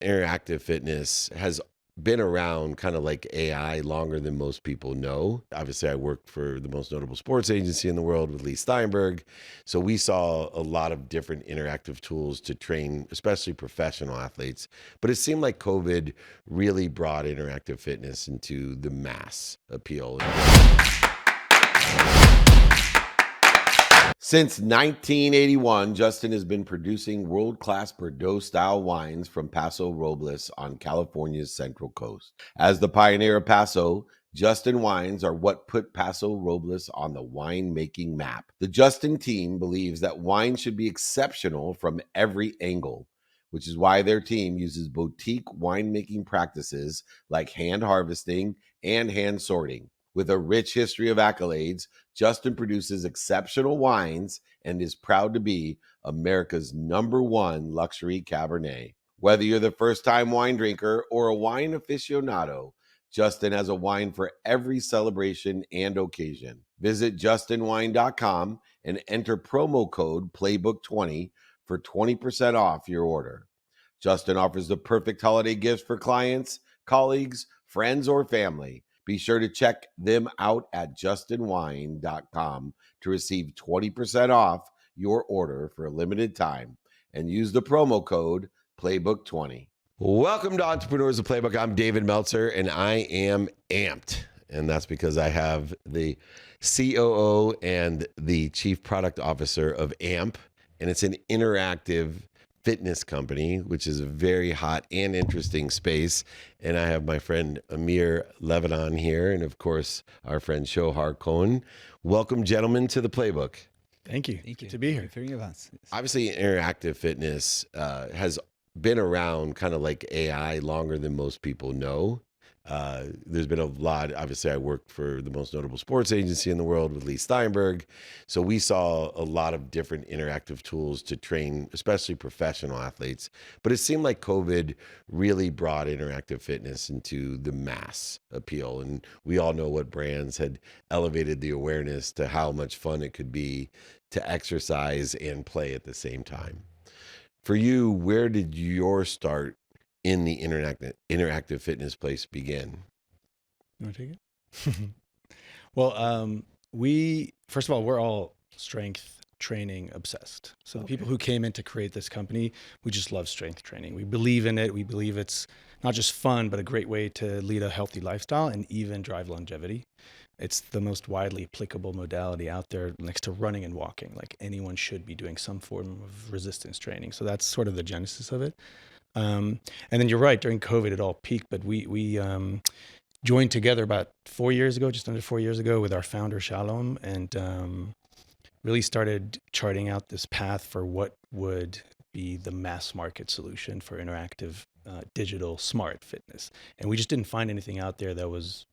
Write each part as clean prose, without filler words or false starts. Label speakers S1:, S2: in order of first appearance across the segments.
S1: interactive fitness has been around kind of like AI longer than most people know. Obviously, I worked for the most notable sports agency in the world with Lee Steinberg. So we saw a lot of different interactive tools to train, especially professional athletes. But it seemed like COVID really brought interactive fitness into the mass appeal. Since 1981, Justin has been producing world-class Bordeaux-style wines from Paso Robles on California's Central Coast. As the pioneer of Paso, Justin wines are what put Paso Robles on the winemaking map. The Justin team believes that wine should be exceptional from every angle, which is why their team uses boutique winemaking practices like hand harvesting and hand sorting. With a rich history of accolades, Justin produces exceptional wines and is proud to be America's #1 luxury Cabernet. Whether you're the first time wine drinker or a wine aficionado, Justin has a wine for every celebration and occasion. Visit justinwine.com and enter promo code Playbook20 for 20% off your order. Justin offers the perfect holiday gifts for clients, colleagues, friends, or family. Be sure to check them out at justinwine.com to receive 20% off your order for a limited time and use the promo code Playbook20. Welcome to Entrepreneurs of Playbook. I'm David Meltzer, and I am amped. And that's because I have the COO and the Chief Product Officer of AMP, and it's an interactive fitness company, which is a very hot and interesting space. And I have my friend Amir Lebanon here, and of course, our friend Shohar Cohen. Welcome, gentlemen, to the Playbook.
S2: Thank you.
S3: Thank you.
S2: Good to be here.
S3: Good for you, Vance.
S1: Obviously, interactive fitness has been around kind of like AI longer than most people know. There's been a lot. Obviously, I worked for the most notable sports agency in the world with Lee Steinberg. So we saw a lot of different interactive tools to train, especially professional athletes. But it seemed like COVID really brought interactive fitness into the mass appeal. And we all know what brands had elevated the awareness to how much fun it could be to exercise and play at the same time. For you, where did your start in the interactive fitness place begin?
S2: You want to take it? Well, first of all, we're all strength training obsessed. So the people who came in to create this company, we just love strength training. We believe in it. We believe it's not just fun, but a great way to lead a healthy lifestyle and even drive longevity. It's the most widely applicable modality out there next to running and walking. Like anyone should be doing some form of resistance training. So that's sort of the genesis of it. And then you're right, during COVID, it all peaked, but we joined together about 4 years ago, just under 4 years ago, with our founder, Shalom, and really started charting out this path for what would be the mass market solution for interactive digital smart fitness. And we just didn't find anything out there that was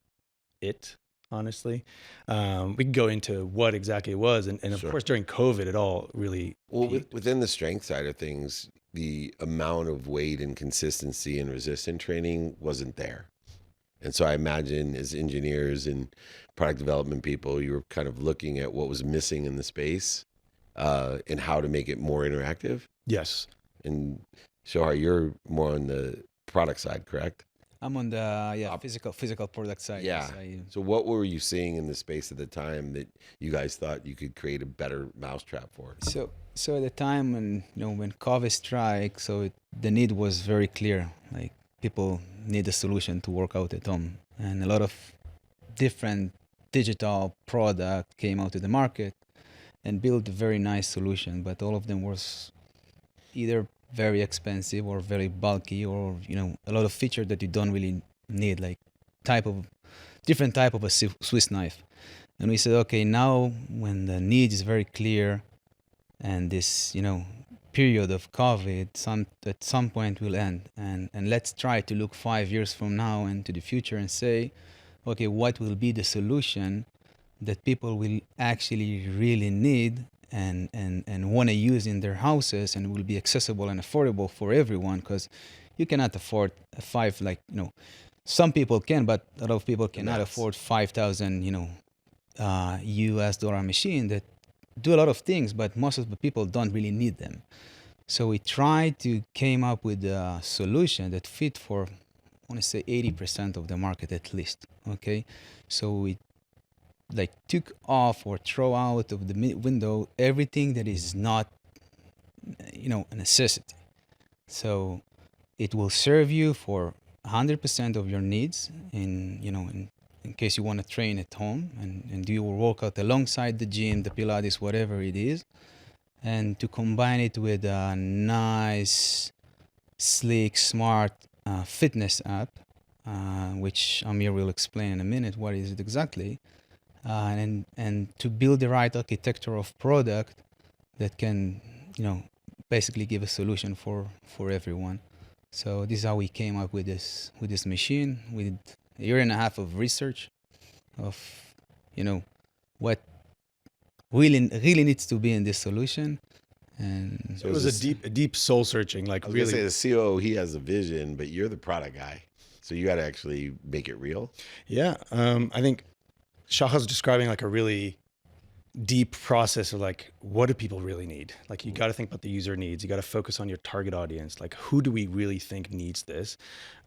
S2: it, honestly. We can go into what exactly it was. And of
S1: Sure.
S2: course, during COVID, it all really
S1: Well,
S2: peaked.
S1: within the strength side of things, the amount of weight and consistency and resistance training wasn't there. And so I imagine as engineers and product development people, you were kind of looking at what was missing in the space and how to make it more interactive.
S2: Yes.
S1: And Shohar, you're more on the product side, correct?
S3: I'm on the physical product side.
S1: Yeah.
S3: Yes,
S1: So what were you seeing in the space at the time that you guys thought you could create a better mousetrap for?
S3: so at the time when COVID struck, the need was very clear. Like people need a solution to work out at home, and a lot of different digital product came out to the market and built a very nice solution, but all of them was either very expensive or very bulky, or a lot of features that you don't really need, like different type of a Swiss knife. And we said, okay, now when the need is very clear, and this period of COVID at some point will end, and let's try to look 5 years from now into the future and say, okay, what will be the solution that people will actually really need and want to use in their houses, and will be accessible and affordable for everyone, because you cannot afford some people can, but a lot of people cannot afford 5,000 US dollar machine that do a lot of things, but most of the people don't really need them. So we tried to came up with a solution that fit for, I want to say 80% of the market at least. Okay, so we like took off or throw out of the window everything that is not, a necessity. So it will serve you for 100% of your needs in case you want to train at home and do your workout alongside the gym, the Pilates, whatever it is, and to combine it with a nice, sleek, smart fitness app, which Amir will explain in a minute what is it exactly, and to build the right architecture of product that can, basically give a solution for everyone. So this is how we came up with this machine with a year and a half of research of, what really needs to be in this solution. And
S2: So it was a deep soul searching, like
S1: I was
S2: really.
S1: gonna say the COO, he has a vision, but you're the product guy, so you got to actually make it real.
S2: Yeah, I think Shaha's describing like a really deep process of like, what do people really need? Like, you got to think about the user needs. You got to focus on your target audience. Like, who do we really think needs this,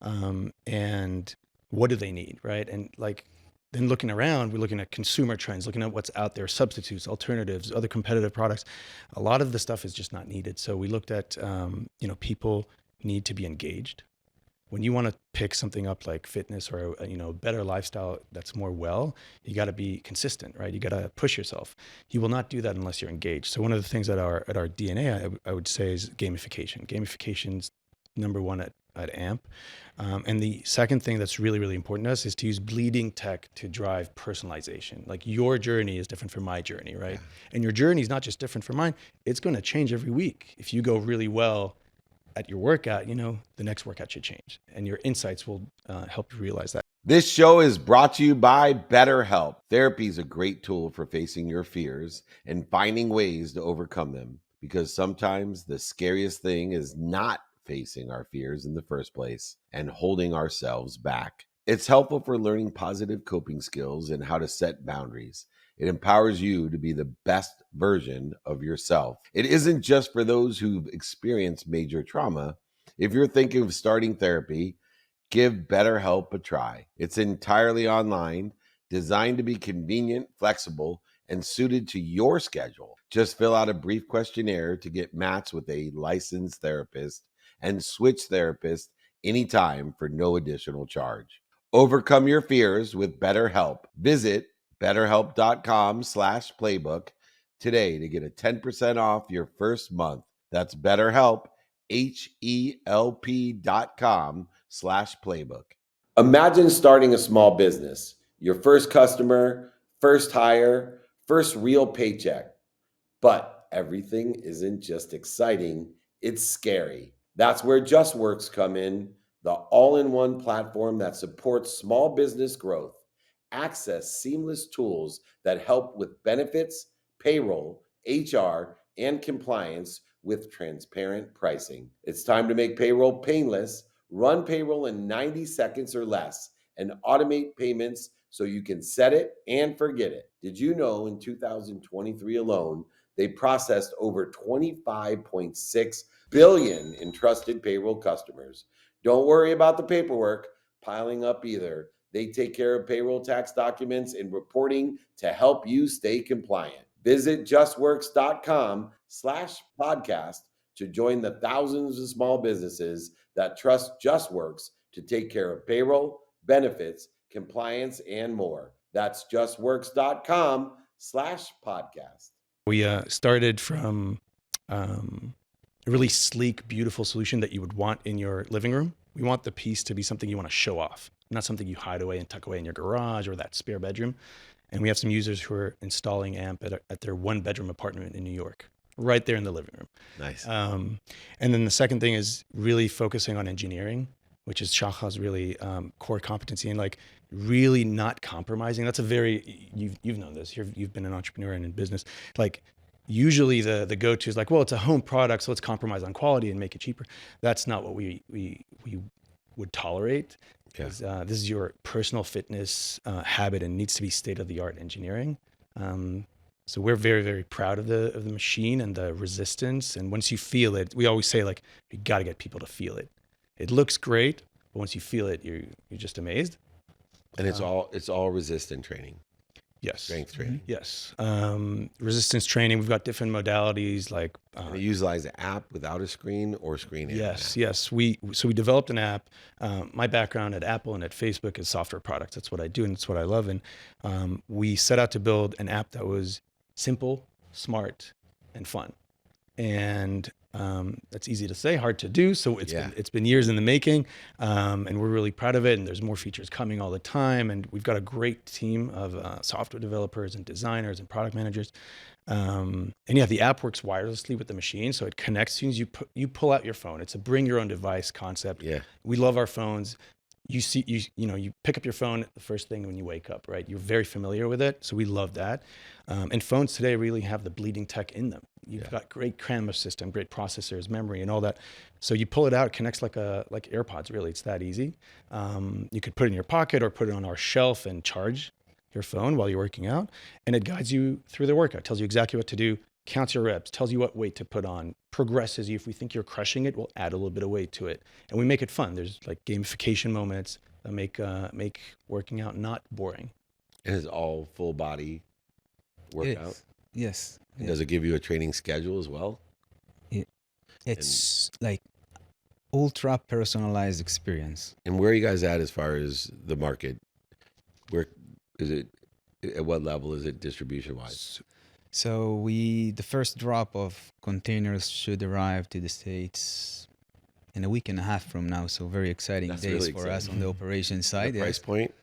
S2: and what do they need, right? And like, then looking around, we're looking at consumer trends, looking at what's out there, substitutes, alternatives, other competitive products. A lot of the stuff is just not needed. So we looked at, people need to be engaged. When you want to pick something up like fitness or better lifestyle that's more you got to be consistent, right? You got to push yourself. You will not do that unless you're engaged. So one of the things at our DNA, I would say, is gamification. Gamification's number one at AMP. And the second thing that's really, really important to us is to use bleeding tech to drive personalization. Like, your journey is different from my journey, right? Yeah. And your journey is not just different from mine. It's going to change every week. If you go really well at your workout, the next workout should change, and your insights will help you realize that.
S1: This show is brought to you by BetterHelp. Therapy is a great tool for facing your fears and finding ways to overcome them, because sometimes the scariest thing is not facing our fears in the first place and holding ourselves back. It's helpful for learning positive coping skills and how to set boundaries. It empowers you to be the best version of yourself. It isn't just for those who've experienced major trauma. If you're thinking of starting therapy, give BetterHelp a try. It's entirely online, designed to be convenient, flexible, and suited to your schedule. Just fill out a brief questionnaire to get matched with a licensed therapist and switch therapists anytime for no additional charge. Overcome your fears with BetterHelp. Visit BetterHelp.com/playbook today to get a 10% off your first month. That's BetterHelp, HELP.com/playbook. Imagine starting a small business, your first customer, first hire, first real paycheck. But everything isn't just exciting, it's scary. That's where JustWorks come in, the all-in-one platform that supports small business growth. Access seamless tools that help with benefits, payroll, HR, and compliance with transparent pricing. It's time to make payroll painless. Run payroll in 90 seconds or less and automate payments so you can set it and forget it. Did you know in 2023 alone, they processed over 25.6 billion in trusted payroll customers? Don't worry about the paperwork piling up either. They take care of payroll tax documents and reporting to help you stay compliant. Visit justworks.com/podcast to join the thousands of small businesses that trust JustWorks to take care of payroll, benefits, compliance, and more. That's justworks.com/podcast.
S2: We started from a really sleek, beautiful solution that you would want in your living room. We want the piece to be something you want to show off, not something you hide away and tuck away in your garage or that spare bedroom. And we have some users who are installing AMP at their one-bedroom apartment in New York, right there in the living room.
S1: Nice.
S2: And then the second thing is really focusing on engineering, which is Shaha's really core competency, and like really not compromising. That's a very, you've known this, you've been an entrepreneur and in business. Like, usually the go-to is like, well, it's a home product, so let's compromise on quality and make it cheaper. That's not what we would tolerate. Because this is your personal fitness habit and needs to be state-of-the-art engineering. So we're very, very proud of the machine and the resistance. And once you feel it, we always say like, you got to get people to feel it. It looks great, but once you feel it, you're just amazed.
S1: And it's all resistant training,
S2: Yes.
S1: strength training.
S2: Yes. Resistance training. We've got different modalities like.
S1: And you utilize an app without a screen or screen and an app.
S2: Yes. We developed an app. My background at Apple and at Facebook is software products. That's what I do and it's what I love. And we set out to build an app that was simple, smart, and fun. And that's easy to say, hard to do. So it's been years in the making, and we're really proud of it. And there's more features coming all the time. And we've got a great team of software developers and designers and product managers. And yeah, the app works wirelessly with the machine, so it connects as soon as you pull out your phone. It's a bring your own device concept.
S1: Yeah,
S2: we love our phones. You pick up your phone the first thing when you wake up, right? You're very familiar with it, so we love that. And phones today really have the bleeding tech in them. You've got great camera system, great processors, memory, and all that. So you pull it out, it connects like AirPods. Really, it's that easy. You could put it in your pocket or put it on our shelf and charge your phone while you're working out, and it guides you through the workout. Tells you exactly what to do, counts your reps, tells you what weight to put on, progresses you. If we think you're crushing it, we'll add a little bit of weight to it, and we make it fun. There's like gamification moments that make working out not boring.
S1: and it's all full body workout.
S3: Yes.
S1: And does it give you a training schedule as well?
S3: It's like ultra personalized experience.
S1: And where are you guys at as far as the market? Where is it? At what level is it distribution wise?
S3: So the first drop of containers should arrive to the States in a week and a half from now. So very exciting
S1: That's
S3: days
S1: really
S3: for us
S1: exciting.
S3: on the operation side.
S1: The price point?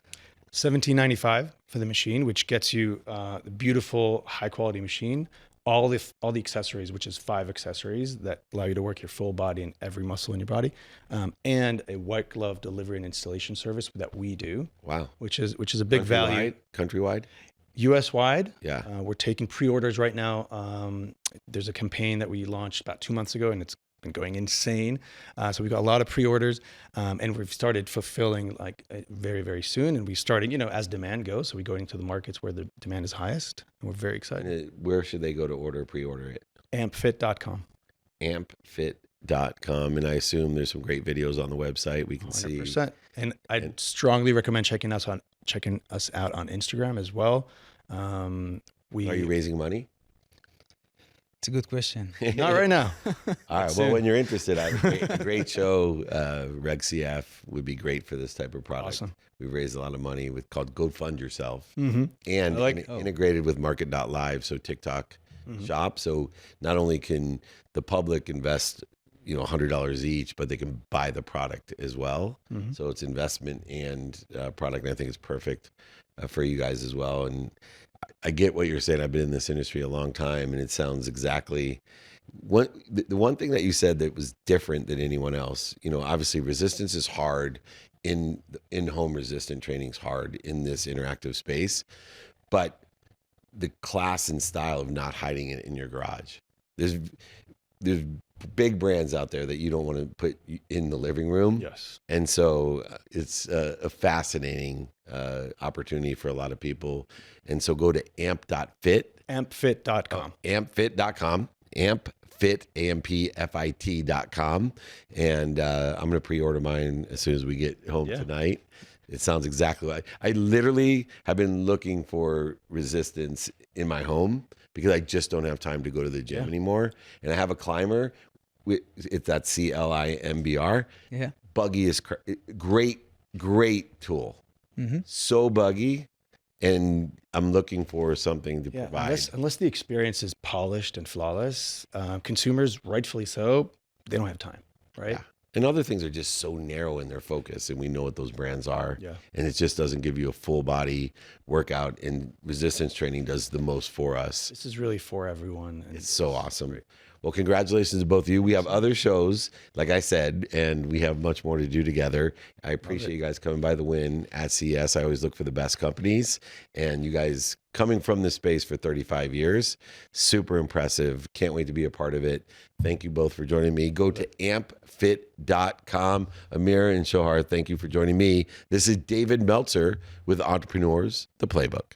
S2: $17.95 for the machine, which gets you the beautiful, high quality machine. All the accessories, which is 5 accessories that allow you to work your full body and every muscle in your body, and a white glove delivery and installation service that we do.
S1: Wow.
S2: Which is a big value.
S1: Countrywide?
S2: US wide.
S1: Yeah.
S2: We're taking pre-orders right now. There's a campaign that we launched about 2 months ago, and it's been going insane. So we've got a lot of pre-orders, and we've started fulfilling very, very soon. And we started, as demand goes. So we go into the markets where the demand is highest, and we're very excited.
S1: And where should they go to pre-order it?
S2: Ampfit.com.
S1: Ampfit.com. And I assume there's some great videos on the website we can
S2: 100%.
S1: see.
S2: And I'd strongly recommend checking us out on Instagram as well.
S1: Are you raising money?
S3: It's a good question.
S2: Not right now.
S1: All right. Well, when you're interested, I have a great show. Reg CF would be great for this type of product.
S2: Awesome.
S1: We've raised a lot of money called Go Fund Yourself,
S2: Mm-hmm.
S1: and
S2: I
S1: integrated with Market.live, so TikTok shop. So not only can the public invest, $100 each, but they can buy the product as well.
S2: Mm-hmm.
S1: So it's investment and product. And I think it's perfect for you guys as well. And I get what you're saying. I've been in this industry a long time, and it sounds exactly the one thing that you said that was different than anyone else. Obviously resistance is hard in home resistant training is hard in this interactive space, but the class and style of not hiding it in your garage. There's big brands out there that you don't want to put in the living room.
S2: Yes.
S1: And so it's a fascinating opportunity for a lot of people. And so go to amp.fit.
S2: Ampfit.com.
S1: Ampfit.com. Ampfit, AMPFIT.com. And I'm going to pre-order mine as soon as we get home tonight. It sounds exactly like I literally have been looking for resistance in my home because I just don't have time to go to the gym anymore. And I have a climber. It's that CLIMBR.
S3: Yeah.
S1: Buggy is great tool.
S3: Mm-hmm.
S1: So buggy. And I'm looking for something to provide.
S2: Unless the experience is polished and flawless, consumers, rightfully so, they don't have time, right?
S1: Yeah. And other things are just so narrow in their focus, and we know what those brands are.
S2: Yeah.
S1: And it just doesn't give you a full body workout, and resistance training does the most for us.
S2: This is really for everyone. And
S1: It's so awesome.
S2: great.
S1: Well, congratulations to both of you. We have other shows, like I said, and we have much more to do together. I appreciate you guys coming by the Win at CES. I always look for the best companies, and you guys coming from this space for 35 years, super impressive. Can't wait to be a part of it. Thank you both for joining me. Go to ampfit.com. Amir and Shohar, thank you for joining me. This is David Meltzer with Entrepreneurs, the Playbook.